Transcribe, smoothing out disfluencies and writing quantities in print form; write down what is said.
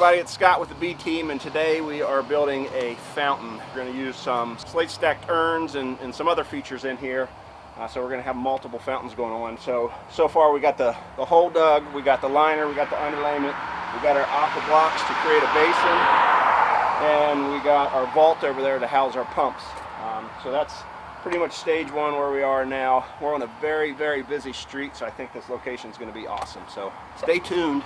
everybody, it's Scott with the BeeTeam, and today we are building a fountain. We're going to use some slate stacked urns and some other features in here. So we're going to have multiple fountains going on. So far we got the hole dug, we got the liner, we got the underlayment, we got our aqua blocks to create a basin, and we got our vault over there to house our pumps. So that's pretty much stage one where we are now. We're on a very, very busy street, so I think this location is going to be awesome. So stay tuned.